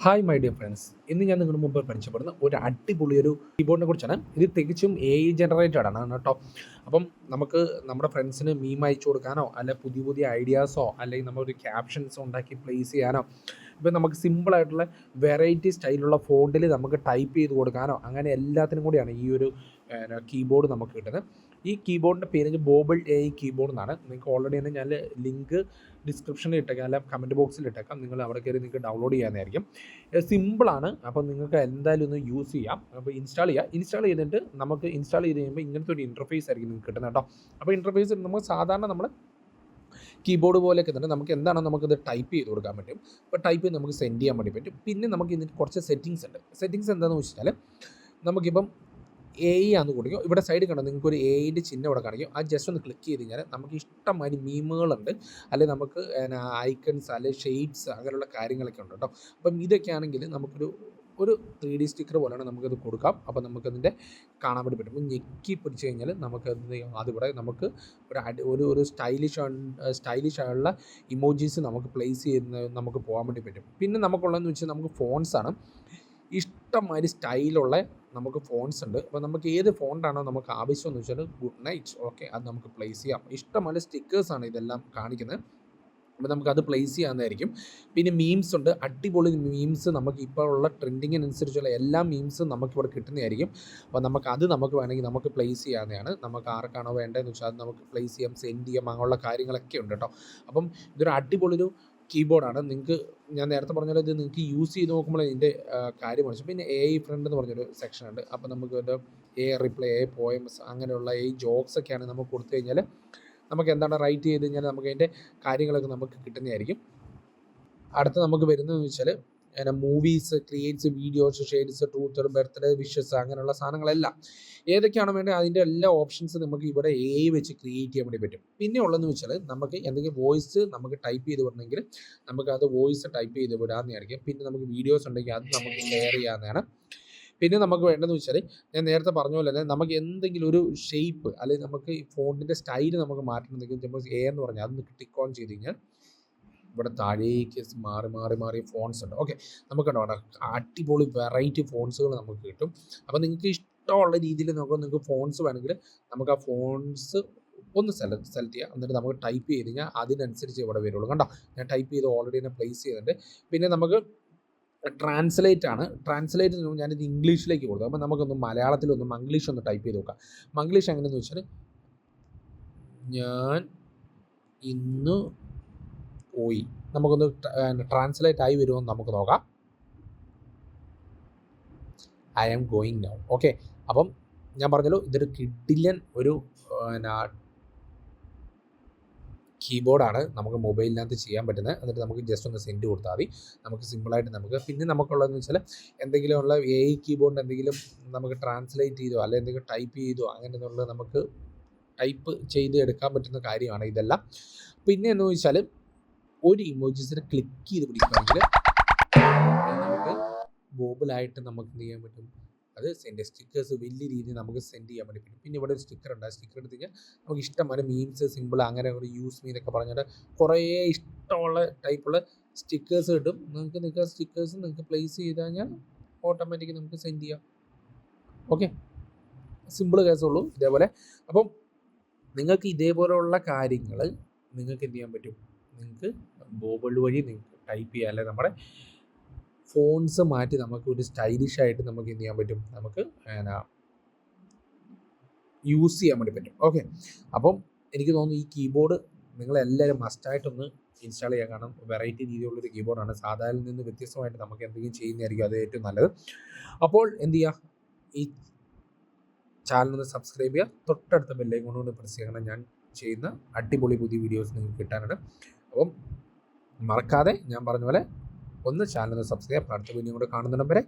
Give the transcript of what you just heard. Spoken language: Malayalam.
ഹായ് മൈ ഡിയർ ഫ്രണ്ട്സ്, ഇന്ന് ഞാൻ നിങ്ങളുടെ മുമ്പ് പരിചയപ്പെടുന്ന ഒരു അടിപൊളി ഒരു കീബോർഡിനെ കുറിച്ചാണ്. ഇത് തികച്ചും AI ജനറേറ്റഡ് ആണ് കേട്ടോ. അപ്പം നമുക്ക് നമ്മുടെ ഫ്രണ്ട്സിന് മീം അയച്ചു കൊടുക്കാനോ, അല്ലെ പുതിയ പുതിയ ഐഡിയാസോ, അല്ലെങ്കിൽ നമ്മളൊരു ക്യാപ്ഷൻസോ ഉണ്ടാക്കി പ്ലേസ് ചെയ്യാനോ, ഇപ്പം നമുക്ക് സിമ്പിളായിട്ടുള്ള വെറൈറ്റി സ്റ്റൈലുള്ള ഫോണ്ടിൽ നമുക്ക് ടൈപ്പ് ചെയ്ത് കൊടുക്കാനോ, അങ്ങനെ എല്ലാത്തിനും കൂടിയാണ് ഈ ഒരു കീബോർഡ് നമുക്ക് കിട്ടുന്നത്. ഈ കീബോർഡിൻ്റെ പേര് ബോബിൾ AI കീബോർഡ് എന്നാണ്. നിങ്ങൾക്ക് ഓൾറെഡി തന്നെ ഞാൻ ലിങ്ക് ഡിസ്ക്രിപ്ഷനിൽ ഇട്ടേക്കാം, അല്ല കമൻറ്റ് ബോക്സിൽ ഇട്ടേക്കാം. നിങ്ങൾ അവിടെ കയറി നിങ്ങൾക്ക് ഡൗൺലോഡ് ചെയ്യാനായിരിക്കും. സിമ്പിളാണ്. അപ്പോൾ നിങ്ങൾക്ക് എന്തായാലും ഒന്ന് യൂസ് ചെയ്യാം. അപ്പോൾ ഇൻസ്റ്റാൾ ചെയ്തിട്ട് നമുക്ക് ഇൻസ്റ്റാൾ ചെയ്ത് കഴിയുമ്പോൾ ഇങ്ങനത്തെ ഒരു ഇൻ്റർഫേസ് ആയിരിക്കും നിങ്ങൾക്ക് കിട്ടുന്നത് കേട്ടോ. അപ്പോൾ ഇൻ്റർഫേസ് നമുക്ക് സാധാരണ നമ്മൾ കീബോർഡ് പോലെയൊക്കെ തന്നെ നമുക്ക് എന്താണോ നമുക്കത് ടൈപ്പ് ചെയ്ത് കൊടുക്കാൻ പറ്റും. അപ്പോൾ ടൈപ്പ് ചെയ്ത് നമുക്ക് സെൻഡ് ചെയ്യാൻ വേണ്ടി പറ്റും. പിന്നെ നമുക്ക് ഇതിന് കുറച്ച് സെറ്റിങ്സ് ഉണ്ട്. സെറ്റിങ്സ് എന്താണെന്ന് വെച്ചാൽ, നമുക്കിപ്പം AI ആണെന്ന് കൊടുക്കും. ഇവിടെ സൈഡിൽ കണ്ടോ നിങ്ങൾക്ക് ഒരു AIൻ്റെ ചിഹ്നം ഇവിടെ കാണിക്കും. ആ ജസ്റ്റ് ഒന്ന് ക്ലിക്ക് ചെയ്ത് കഴിഞ്ഞാൽ നമുക്ക് ഇഷ്ടംമാതിരി മീമുകളുണ്ട്, അല്ലെങ്കിൽ നമുക്ക് ഐക്കൺസ്, അല്ലെങ്കിൽ ഷെയ്ഡ്സ്, അങ്ങനെയുള്ള കാര്യങ്ങളൊക്കെ ഉണ്ട് കേട്ടോ. അപ്പം ഇതൊക്കെ ആണെങ്കിൽ നമുക്കൊരു 3D സ്റ്റിക്കർ പോലെയാണ് നമുക്കത് കൊടുക്കാം. അപ്പോൾ നമുക്കതിൻ്റെ കാണാൻ വേണ്ടി പറ്റും. അപ്പോൾ ഞെക്കി പിടിച്ച് കഴിഞ്ഞാൽ അതിവിടെ നമുക്ക് ഒരു സ്റ്റൈലിഷ് ആയുള്ള ഇമോജീസ് നമുക്ക് പ്ലേസ് ചെയ്യുന്ന നമുക്ക് പോകാൻ വേണ്ടി പറ്റും. പിന്നെ നമുക്കുള്ളതെന്ന് വെച്ചാൽ നമുക്ക് ഫോൺസാണ്. ഇഷ്ടംമാതിരി സ്റ്റൈലുള്ള നമുക്ക് ഫോൺസ് ഉണ്ട്. അപ്പോൾ നമുക്ക് ഏത് ഫോണ്ടാണോ നമുക്ക് ആവശ്യമെന്ന് വെച്ചാൽ ഗുഡ് നൈറ്റ്, ഓക്കെ, അത് നമുക്ക് പ്ലേസ് ചെയ്യാം. ഇഷ്ടംമാതിരി സ്റ്റിക്കേഴ്സാണ് ഇതെല്ലാം കാണിക്കുന്നത്. അപ്പോൾ നമുക്കത് പ്ലേസ് ചെയ്യാവുന്നതായിരിക്കും. പിന്നെ മീംസ് ഉണ്ട്, അടിപൊളി മീംസ്. നമുക്ക് ഇപ്പോൾ ഉള്ള ട്രെൻഡിങ്ങിനനുസരിച്ചുള്ള എല്ലാ മീംസും നമുക്കിവിടെ കിട്ടുന്നതായിരിക്കും. അപ്പോൾ നമുക്ക് വേണമെങ്കിൽ നമുക്ക് പ്ലേസ് ചെയ്യാവുന്നതാണ്. നമുക്ക് ആർക്കാണോ വേണ്ടതെന്ന് വെച്ചാൽ അത് നമുക്ക് പ്ലേസ് ചെയ്യാം, സെൻഡ് ചെയ്യാം, അങ്ങനെയുള്ള കാര്യങ്ങളൊക്കെ ഉണ്ട് കേട്ടോ. അപ്പം ഇതൊരു അടിപൊളി ഒരു കീബോർഡാണ്. നിങ്ങൾക്ക് ഞാൻ നേരത്തെ പറഞ്ഞാൽ ഇത് നിങ്ങൾക്ക് യൂസ് ചെയ്ത് നോക്കുമ്പോൾ ഇതിൻ്റെ കാര്യം മനസ്സിലാവും. പിന്നെ AI ഫ്രണ്ട് എന്ന് പറഞ്ഞൊരു സെക്ഷൻ ഉണ്ട്. അപ്പോൾ നമുക്ക് ഒരു AI റിപ്ലൈ, AI പോയംസ്, അങ്ങനെയുള്ള AI ജോക്സ് ഒക്കെയാണ് നമുക്ക് കൊടുത്തു കഴിഞ്ഞാൽ നമുക്ക് എന്താണ് റൈറ്റ് ചെയ്ത് കഴിഞ്ഞാൽ നമുക്ക് അതിൻ്റെ കാര്യങ്ങളൊക്കെ നമുക്ക് കിട്ടുന്നതായിരിക്കും. അടുത്ത നമുക്ക് വരുന്നതെന്ന് വെച്ചാൽ movies, creates, videos, shades, truth, birthday wishes, അങ്ങനെയുള്ള സാധനങ്ങളെല്ലാം ഏതൊക്കെയാണോ വേണ്ടത് അതിൻ്റെ എല്ലാ ഓപ്ഷൻസ് നമുക്ക് ഇവിടെ AI വെച്ച് ക്രിയേറ്റ് ചെയ്യാൻ വേണ്ടി പറ്റും. പിന്നെ ഉള്ളതെന്ന് വെച്ചാൽ നമുക്ക് എന്തെങ്കിലും വോയിസ് നമുക്ക് ടൈപ്പ് ചെയ്ത് വിടണമെങ്കിൽ നമുക്കത് വോയിസ് ടൈപ്പ് ചെയ്ത് വിടാമെന്നായിരിക്കും. പിന്നെ നമുക്ക് വീഡിയോസ് ഉണ്ടെങ്കിൽ അത് നമുക്ക് ഷെയർ ചെയ്യാവുന്നതാണ്. പിന്നെ നമുക്ക് വേണ്ടതെന്ന് വെച്ചാൽ ഞാൻ നേരത്തെ പറഞ്ഞ പോലെ തന്നെ നമുക്ക് എന്തെങ്കിലും ഒരു ഷേപ്പ്, അല്ലെങ്കിൽ നമുക്ക് ഈ ഫോണ്ടിൻ്റെ സ്റ്റൈല് നമുക്ക് മാറ്റണമെങ്കിൽ ചിലപ്പോൾ എന്ന് പറഞ്ഞാൽ അതൊന്ന് ടിക്ക് ഓൺ ചെയ്ത് കഴിഞ്ഞാൽ ഇവിടെ താഴേക്ക് മാറി ഫോൺസ് ഉണ്ട്. ഓക്കെ, നമുക്ക് കണ്ടോ അടിപൊളി വെറൈറ്റി ഫോൺസുകൾ നമുക്ക് കിട്ടും. അപ്പോൾ നിങ്ങൾക്ക് ഇഷ്ടമുള്ള രീതിയിൽ നിങ്ങൾക്ക് ഫോൺസ് വേണമെങ്കിൽ നമുക്ക് ആ ഫോൺസ് ഒന്ന് സെലക്ട് ചെയ്യുക. എന്നിട്ട് നമുക്ക് ടൈപ്പ് ചെയ്ത് കഴിഞ്ഞാൽ അതിനനുസരിച്ച് ഇവിടെ വരുള്ളൂ. കണ്ടോ, ഞാൻ ടൈപ്പ് ചെയ്ത് ഓൾറെഡി തന്നെ പ്ലേസ് ചെയ്തിട്ടുണ്ട്. പിന്നെ നമുക്ക് ട്രാൻസ്ലേറ്റ് ഞാനിത് ഇംഗ്ലീഷിലേക്ക് കൊടുത്തു. അപ്പോൾ നമുക്കൊന്ന് മലയാളത്തിലൊന്ന് മംഗ്ലീഷ് ഒന്ന് ടൈപ്പ് ചെയ്ത് നോക്കാം. മംഗ്ലീഷ് എങ്ങനെയെന്ന് വെച്ചാൽ, ഞാൻ ഇന്ന് പോയി, നമുക്കൊന്ന് ട്രാൻസ്ലേറ്റ് ആയി വരുമെന്ന് നമുക്ക് നോക്കാം. I am going now. Okay, അപ്പം ഞാൻ പറഞ്ഞല്ലോ ഇതൊരു കിഡിലൻ ഒരു കീബോർഡാണ്. നമുക്ക് മൊബൈലിനകത്ത് ചെയ്യാൻ പറ്റുന്നത്. എന്നിട്ട് നമുക്ക് ജസ്റ്റ് ഒന്ന് സെൻഡ് കൊടുത്താൽ മതി. നമുക്ക് സിമ്പിളായിട്ട് നമുക്ക് പിന്നെ നമുക്കുള്ളതെന്ന് വെച്ചാൽ എന്തെങ്കിലും ഉള്ള AI കീബോർഡിന് എന്തെങ്കിലും നമുക്ക് ട്രാൻസ്ലേറ്റ് ചെയ്തോ അല്ലെങ്കിൽ എന്തെങ്കിലും ടൈപ്പ് ചെയ്തോ അങ്ങനെയുള്ളത് നമുക്ക് ടൈപ്പ് ചെയ്ത് എടുക്കാൻ പറ്റുന്ന കാര്യമാണ് ഇതെല്ലാം. പിന്നെ എന്ന് വെച്ചാൽ ഒരു ഇമോജീസിനെ ക്ലിക്ക് ചെയ്ത് പിടിക്കുകയാണെങ്കിൽ നമുക്ക് ബോബിളായിട്ട് നമുക്ക് എന്ത് ചെയ്യാൻ പറ്റും, അത് സ്റ്റിക്കേഴ്സ് വലിയ രീതിയിൽ നമുക്ക് സെൻഡ് ചെയ്യാൻ വേണ്ടി പറ്റും. പിന്നെ ഇവിടെ ഒരു സ്റ്റിക്കർ ഉണ്ട്. ആ സ്റ്റിക്കർ എടുത്ത് കഴിഞ്ഞാൽ നമുക്ക് ഇഷ്ടംപോലെ മീംസ്, സിമ്പിൾ, അങ്ങനെ ഒരു യൂസ് മീ എന്നൊക്കെ പറഞ്ഞിട്ട് കുറേ ഇഷ്ടമുള്ള ടൈപ്പുള്ള സ്റ്റിക്കേഴ്സ് കിട്ടും. നിങ്ങൾക്ക് സ്റ്റിക്കേഴ്സ് നിങ്ങൾക്ക് പ്ലേസ് ചെയ്ത് കഴിഞ്ഞാൽ ഓട്ടോമാറ്റിക്കലി നമുക്ക് സെൻഡ് ചെയ്യാം. ഓക്കെ, സിമ്പിൾ കേസുള്ളൂ ഇതേപോലെ. അപ്പം നിങ്ങൾക്ക് ഇതേപോലെയുള്ള കാര്യങ്ങൾ നിങ്ങൾക്ക് എന്ത് ചെയ്യാൻ പറ്റും, നിങ്ങൾക്ക് ബോബിൾ വഴി നിങ്ങൾക്ക് ടൈപ്പ് ചെയ്യാം. അല്ലെങ്കിൽ നമ്മുടെ ഫോൺസ് മാറ്റി നമുക്ക് ഒരു സ്റ്റൈലിഷായിട്ട് നമുക്ക് എന്ത് ചെയ്യാൻ പറ്റും, നമുക്ക് യൂസ് ചെയ്യാൻ വേണ്ടി പറ്റും. ഓക്കെ, അപ്പം എനിക്ക് തോന്നുന്നു ഈ കീബോർഡ് നിങ്ങളെല്ലാവരും മസ്റ്റായിട്ടൊന്ന് ഇൻസ്റ്റാൾ ചെയ്യാൻ. കാരണം വെറൈറ്റി രീതിയിലുള്ളൊരു കീബോർഡാണ്. സാധാരണ നിന്ന് വ്യത്യസ്തമായിട്ട് നമുക്ക് എന്തെങ്കിലും ചെയ്യുന്നതായിരിക്കും അത് ഏറ്റവും നല്ലത്. അപ്പോൾ എന്ത് ചെയ്യുക, ഈ ചാനലൊന്ന് സബ്സ്ക്രൈബ് ചെയ്യുക, തൊട്ടടുത്ത ബെല്ലൈക്കൺ കൊണ്ട് പ്രസ് ചെയ്യണം. ഞാൻ ചെയ്യുന്ന അടിപൊളി പുതിയ വീഡിയോസ് നിങ്ങൾക്ക് കിട്ടാനാണ്. അപ്പം മറക്കാതെ ഞാൻ പറഞ്ഞ പോലെ ഒന്ന് ചാനൽ സബ്സ്ക്രൈബ്. അടുത്ത വീഡിയോ കൂടെ കാണുന്നിടം വരെ